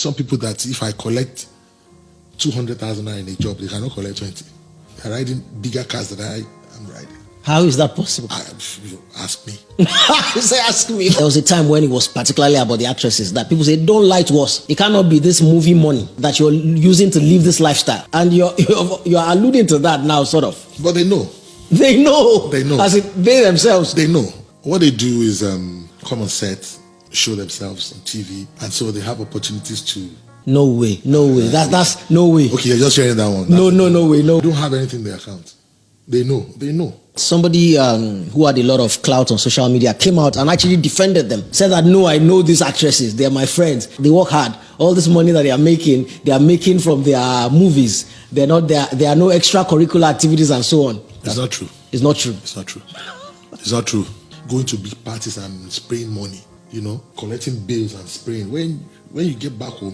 some people that if I collect 200,000 in a job, they cannot collect 20. They're riding bigger cars than I am riding. How is that possible? You ask me. You say, ask me. There was a time when it was particularly about the actresses that people say, don't lie to us. It cannot be this movie money that you're using to live this lifestyle. And you're alluding to that now, sort of. But they know. They know. They know. As they themselves. They know. What they do is come on set, show themselves on TV, and so they have opportunities to. No way. That's no way. Okay, you're just sharing that one. No way. No. They don't have anything in their account. They know. Somebody who had a lot of clout on social media came out and actually defended them. Said that, no, I know these actresses. They're my friends. They work hard. All this money that they are making from their movies. There are no extracurricular activities and so on. It's not true. It's not true. It's not true. It's not true. Going to big parties and spraying money, collecting bills and spraying. When you get back home,